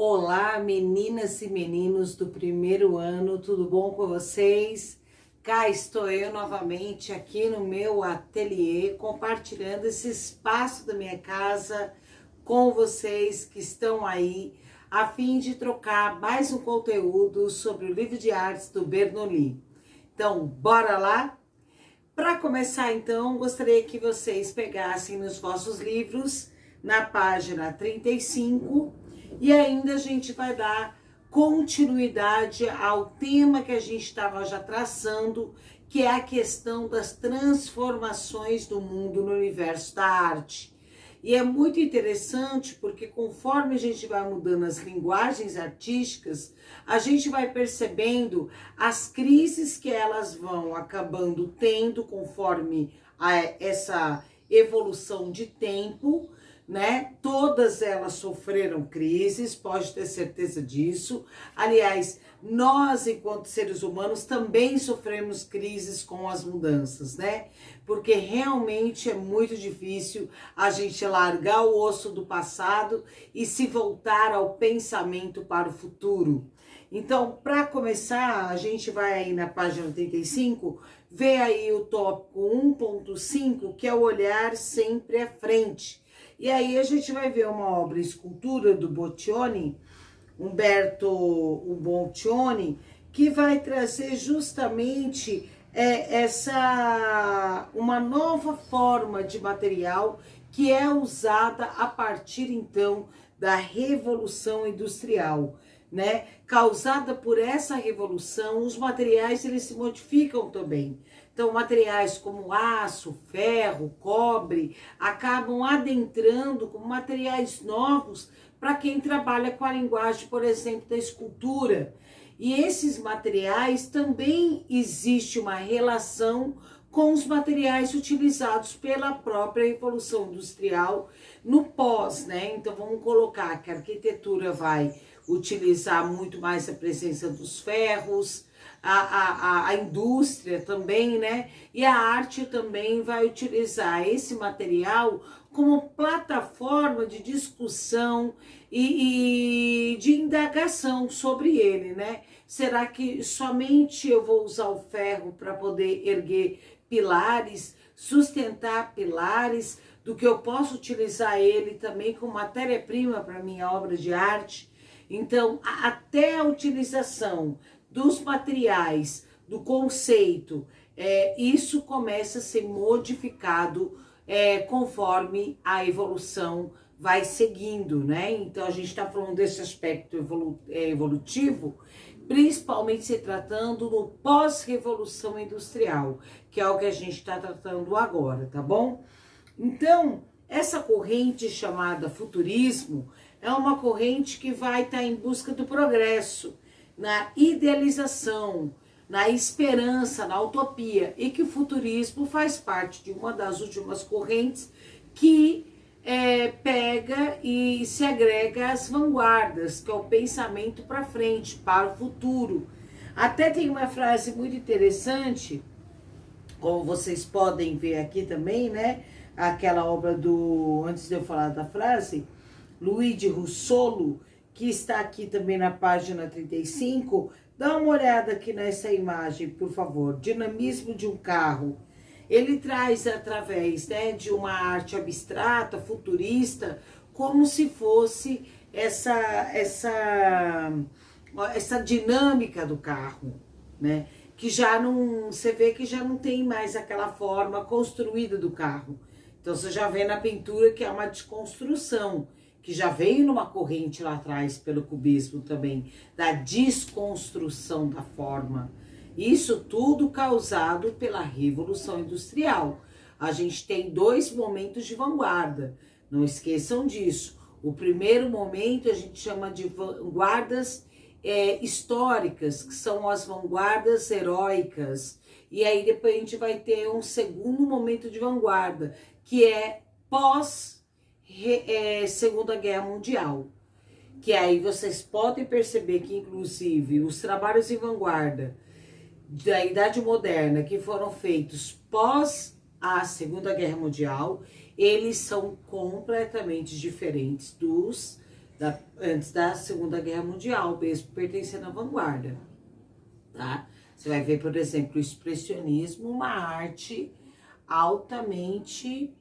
Olá, meninas e meninos do primeiro ano, tudo bom com vocês? Cá estou eu novamente aqui no meu ateliê, compartilhando esse espaço da minha casa com vocês que estão aí, a fim de trocar mais um conteúdo sobre o livro de artes do Bernoulli. Então, bora lá? Para começar, então, gostaria que vocês pegassem nos vossos livros, na página 35, e ainda a gente vai dar continuidade ao tema que a gente estava já traçando, que é a questão das transformações do mundo no universo da arte. E é muito interessante porque conforme a gente vai mudando as linguagens artísticas, a gente vai percebendo as crises que elas vão acabando tendo conforme essa evolução de tempo, né? Todas elas sofreram crises, pode ter certeza disso. Aliás, nós, enquanto seres humanos, também sofremos crises com as mudanças, né? Porque realmente é muito difícil a gente largar o osso do passado e se voltar ao pensamento para o futuro. Então, para começar, a gente vai aí na página 35, ver aí o tópico 1.5, que é o olhar sempre à frente. E aí a gente vai ver uma obra escultura do Boccioni, Umberto Boccioni, que vai trazer justamente uma nova forma de material que é usada a partir então da Revolução Industrial, né? Causada por essa revolução, os materiais eles se modificam também. Então, materiais como aço, ferro, cobre, acabam adentrando como materiais novos para quem trabalha com a linguagem, por exemplo, da escultura. E esses materiais também existe uma relação com os materiais utilizados pela própria Revolução Industrial no pós, né? Então, vamos colocar que a arquitetura vai utilizar muito mais a presença dos ferros, a indústria também, né? E a arte também vai utilizar esse material como plataforma de discussão e de indagação sobre ele, né? Será que somente eu vou usar o ferro para poder erguer pilares, sustentar pilares, do que eu posso utilizar ele também como matéria-prima para minha obra de arte? Então, até a utilização dos materiais, do conceito, isso começa a ser modificado conforme a evolução vai seguindo, né? Então, a gente está falando desse aspecto evolutivo, principalmente se tratando no pós-revolução industrial, que é o que a gente está tratando agora, tá bom? Então, essa corrente chamada futurismo é uma corrente que vai estar em busca do progresso, na idealização, na esperança, na utopia, e que o futurismo faz parte de uma das últimas correntes que pega e se agrega às vanguardas, que é o pensamento para frente, para o futuro. Até tem uma frase muito interessante, como vocês podem ver aqui também, né? Aquela obra do, antes de eu falar da frase, Luigi Russolo, que está aqui também na página 35, dá uma olhada aqui nessa imagem, por favor. Dinamismo de um carro. Ele traz através, né, de uma arte abstrata, futurista, como se fosse essa dinâmica do carro, né? Que já não, você vê que já não tem mais aquela forma construída do carro. Então você já vê na pintura que é uma desconstrução, que já veio numa corrente lá atrás pelo cubismo também, da desconstrução da forma. Isso tudo causado pela Revolução Industrial. A gente tem dois momentos de vanguarda, não esqueçam disso. O primeiro momento a gente chama de vanguardas históricas, que são as vanguardas heróicas. E aí depois a gente vai ter um segundo momento de vanguarda, que é pós Segunda Guerra Mundial, que aí vocês podem perceber que inclusive os trabalhos em vanguarda da Idade Moderna que foram feitos pós a Segunda Guerra Mundial, eles são completamente diferentes dos antes da Segunda Guerra Mundial, mesmo pertencendo à vanguarda, tá? Você vai ver, por exemplo, o expressionismo, uma arte altamente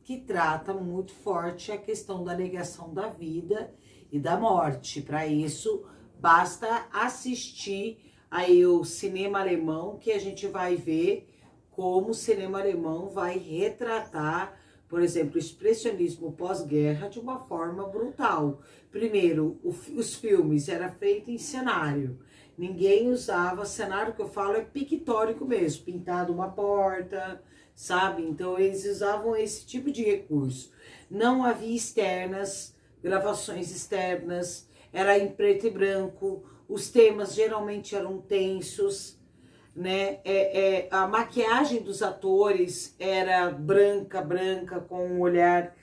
que trata muito forte a questão da negação da vida e da morte. Para isso, basta assistir aí o cinema alemão, que a gente vai ver como o cinema alemão vai retratar, por exemplo, o expressionismo pós-guerra de uma forma brutal. Primeiro, os filmes eram feitos em cenário. Ninguém usava cenário, que eu falo é pictórico mesmo, pintado uma porta, sabe? Então eles usavam esse tipo de recurso. Não havia externas, gravações externas, era em preto e branco, os temas geralmente eram tensos, né? A maquiagem dos atores era branca, com um olhar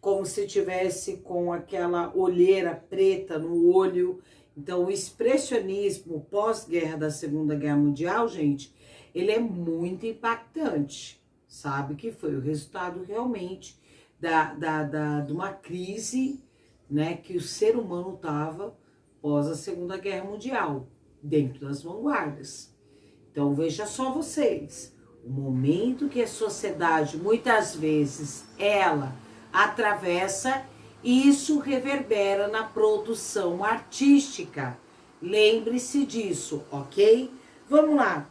como se tivesse com aquela olheira preta no olho. Então, o expressionismo pós-guerra da Segunda Guerra Mundial, gente, ele é muito impactante, sabe? Que foi o resultado realmente de uma crise, né, que o ser humano estava pós a Segunda Guerra Mundial, dentro das vanguardas. Então, veja só vocês, o momento que a sociedade, muitas vezes, ela atravessa, isso reverbera na produção artística. Lembre-se disso, ok? Vamos lá.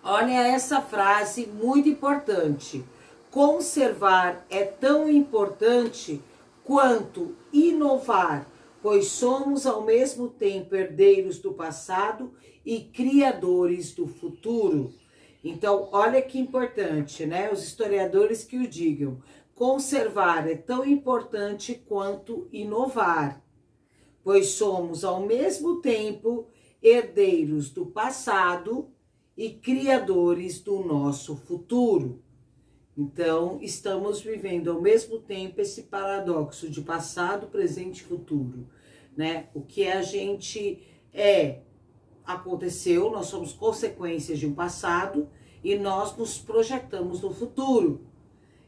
Olha essa frase muito importante. Conservar é tão importante quanto inovar, pois somos ao mesmo tempo herdeiros do passado e criadores do futuro. Então, olha que importante, né? Os historiadores que o digam. Conservar é tão importante quanto inovar, pois somos ao mesmo tempo herdeiros do passado e criadores do nosso futuro. Então, estamos vivendo ao mesmo tempo esse paradoxo de passado, presente e futuro, né? O que a gente aconteceu, nós somos consequências de um passado e nós nos projetamos no futuro.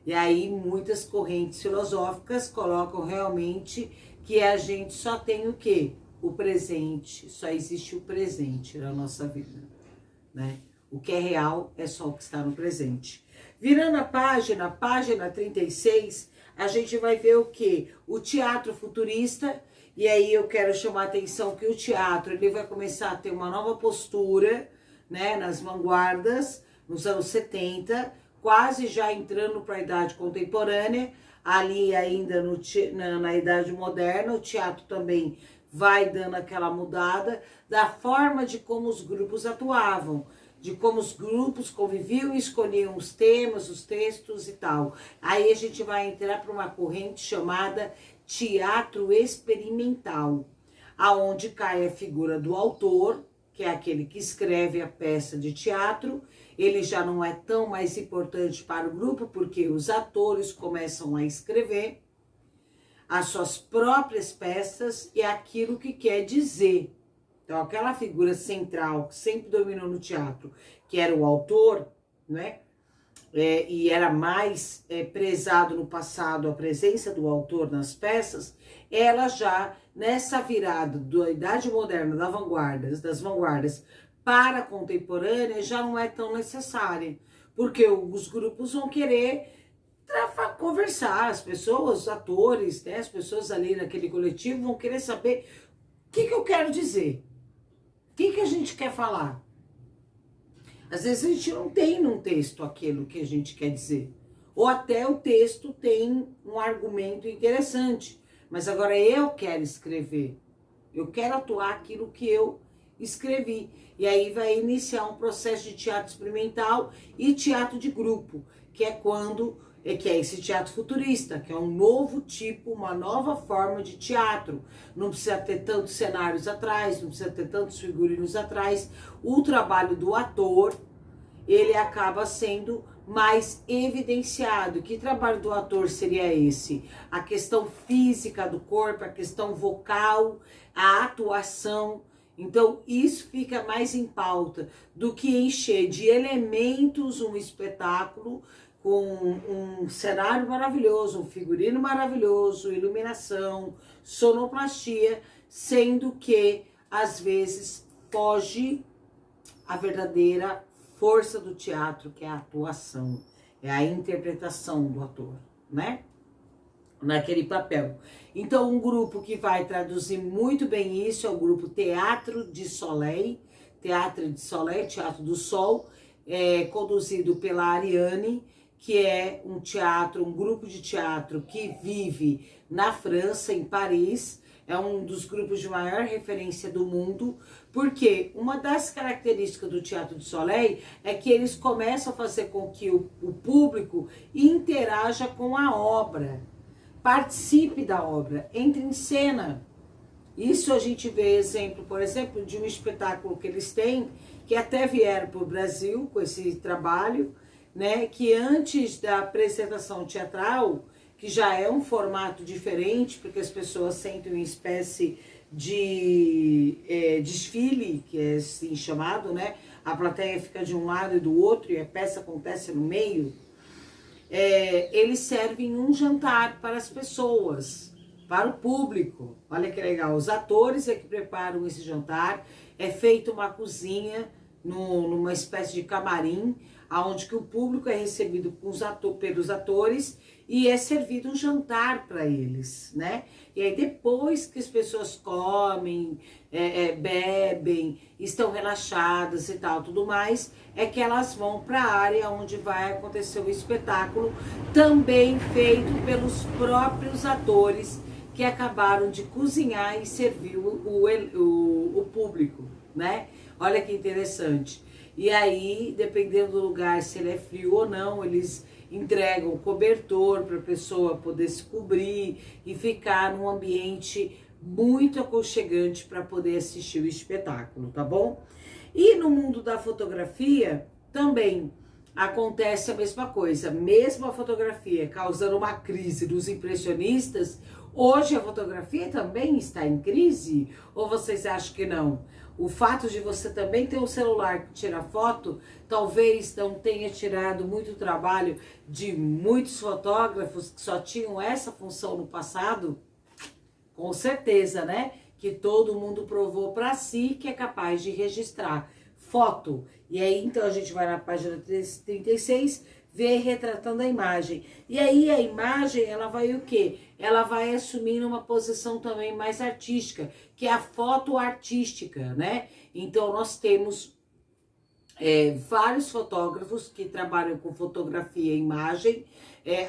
E aí muitas correntes filosóficas colocam realmente que a gente só tem o quê? O presente, só existe o presente na nossa vida, né? O que é real é só o que está no presente. Virando a página 36, a gente vai ver o quê? O teatro futurista, e aí eu quero chamar a atenção que o teatro ele vai começar a ter uma nova postura, né, nas vanguardas, nos anos 70, quase já entrando para a idade contemporânea, ali ainda na idade moderna, o teatro também vai dando aquela mudada da forma de como os grupos atuavam, de como os grupos conviviam e escolhiam os temas, os textos e tal. Aí a gente vai entrar para uma corrente chamada teatro experimental, aonde cai a figura do autor, que é aquele que escreve a peça de teatro. Ele já não é tão mais importante para o grupo, porque os atores começam a escrever as suas próprias peças e aquilo que quer dizer. Então, aquela figura central que sempre dominou no teatro, que era o autor, né? E era mais prezado no passado a presença do autor nas peças, ela já, nessa virada da idade moderna das vanguardas para a contemporânea, já não é tão necessária, porque os grupos vão querer conversar, as pessoas, os atores, né, as pessoas ali naquele coletivo vão querer saber o que eu quero dizer, o que a gente quer falar. Às vezes a gente não tem num texto aquilo que a gente quer dizer, ou até o texto tem um argumento interessante, mas agora eu quero escrever, eu quero atuar aquilo que eu escrevi. E aí vai iniciar um processo de teatro experimental e teatro de grupo, que é que é esse teatro futurista, que é um novo tipo, uma nova forma de teatro. Não precisa ter tantos cenários atrás, não precisa ter tantos figurinos atrás. O trabalho do ator, ele acaba sendo mais evidenciado. Que trabalho do ator seria esse? A questão física do corpo, a questão vocal, a atuação. Então, isso fica mais em pauta do que encher de elementos um espetáculo com um cenário maravilhoso, um figurino maravilhoso, iluminação, sonoplastia, sendo que às vezes foge a verdadeira força do teatro, que é a atuação, é a interpretação do ator, né? Naquele papel. Então, um grupo que vai traduzir muito bem isso é o grupo Teatro de Soleil, Teatro do Sol, conduzido pela Ariane, que é um grupo de teatro que vive na França, em Paris. É um dos grupos de maior referência do mundo, porque uma das características do Teatro de Soleil é que eles começam a fazer com que o público interaja com a obra, participe da obra, entre em cena. Isso a gente vê exemplo, por exemplo, de um espetáculo que eles têm, que até vieram para o Brasil com esse trabalho, né? Que antes da apresentação teatral, que já é um formato diferente, porque as pessoas sentem uma espécie de desfile, que é assim chamado, né? A plateia fica de um lado e do outro e a peça acontece no meio. Eles servem um jantar para as pessoas, para o público. Olha que legal, os atores é que preparam esse jantar, é feita uma cozinha numa espécie de camarim, onde que o público é recebido pelos atores e é servido um jantar para eles, né? E aí depois que as pessoas comem, bebem, estão relaxadas e tal, tudo mais, é que elas vão para a área onde vai acontecer o espetáculo, também feito pelos próprios atores que acabaram de cozinhar e servir o público, né? Olha que interessante. E aí, dependendo do lugar, se ele é frio ou não, eles entregam cobertor para a pessoa poder se cobrir e ficar num ambiente muito aconchegante para poder assistir o espetáculo, tá bom? E no mundo da fotografia também acontece a mesma coisa. Mesmo a fotografia causando uma crise dos impressionistas, hoje a fotografia também está em crise? Ou vocês acham que não? O fato de você também ter um celular que tira foto, talvez não tenha tirado muito trabalho de muitos fotógrafos que só tinham essa função no passado? Com certeza, né? Que todo mundo provou para si que é capaz de registrar foto. E aí, então, a gente vai na página 36, ver retratando a imagem. E aí, a imagem, ela vai o quê? Ela vai assumir uma posição também mais artística, que é a foto artística, né? Então, nós temos vários fotógrafos que trabalham com fotografia e imagem,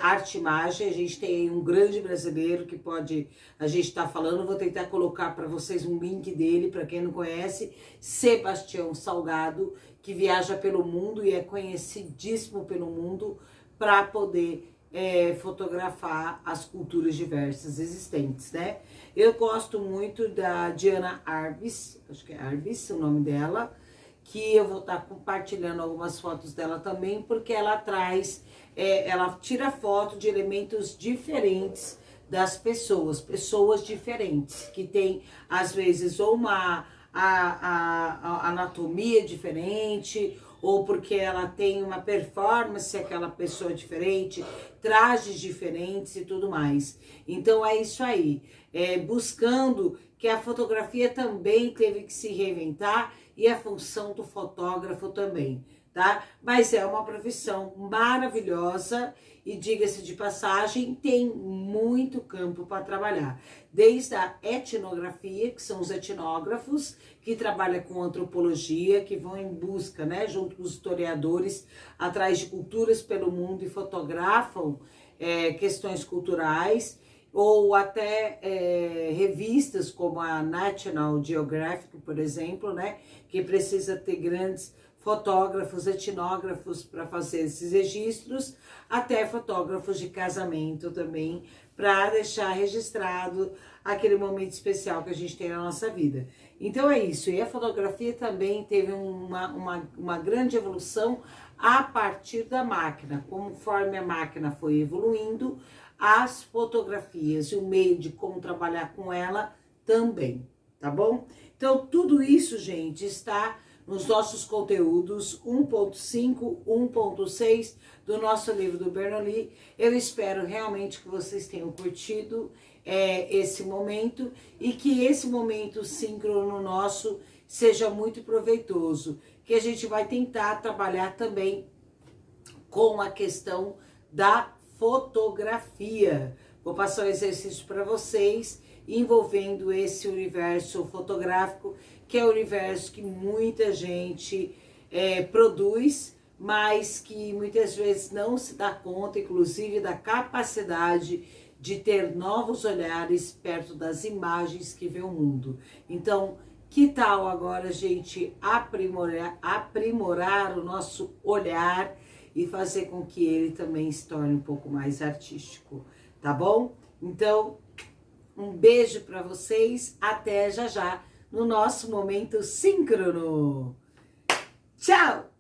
arte-imagem. A gente tem um grande brasileiro que pode, a gente está falando, vou tentar colocar para vocês um link dele, para quem não conhece, Sebastião Salgado, que viaja pelo mundo e é conhecidíssimo pelo mundo para poder fotografar as culturas diversas existentes, né? Eu gosto muito da Diana Arbus, acho que é Arbus o nome dela, que eu vou estar compartilhando algumas fotos dela também, porque ela traz, ela tira foto de elementos diferentes das pessoas diferentes, que tem, às vezes, ou uma anatomia diferente, ou porque ela tem uma performance, aquela pessoa diferente, trajes diferentes e tudo mais. Então é isso aí, buscando que a fotografia também teve que se reinventar e a função do fotógrafo também, tá? Mas é uma profissão maravilhosa e, diga-se de passagem, tem muito campo para trabalhar. Desde a etnografia, que são os etnógrafos, que trabalham com antropologia, que vão em busca, né, junto com os historiadores, atrás de culturas pelo mundo e fotografam questões culturais, ou até revistas como a National Geographic, por exemplo, né, que precisa ter grandes fotógrafos, etnógrafos para fazer esses registros, até fotógrafos de casamento também, para deixar registrado aquele momento especial que a gente tem na nossa vida. Então é isso, e a fotografia também teve uma grande evolução a partir da máquina. Conforme a máquina foi evoluindo, as fotografias e o meio de como trabalhar com ela também, tá bom? Então tudo isso, gente, está nos nossos conteúdos 1.5, 1.6 do nosso livro do Bernoulli. Eu espero realmente que vocês tenham curtido esse momento e que esse momento síncrono nosso seja muito proveitoso, que a gente vai tentar trabalhar também com a questão da fotografia. Vou passar um exercício para vocês envolvendo esse universo fotográfico, que é o universo que muita gente produz, mas que muitas vezes não se dá conta, inclusive, da capacidade de ter novos olhares perto das imagens que vê o mundo. Então, que tal agora a gente aprimorar o nosso olhar e fazer com que ele também se torne um pouco mais artístico, tá bom? Então, um beijo para vocês, até já já no nosso momento síncrono. Tchau!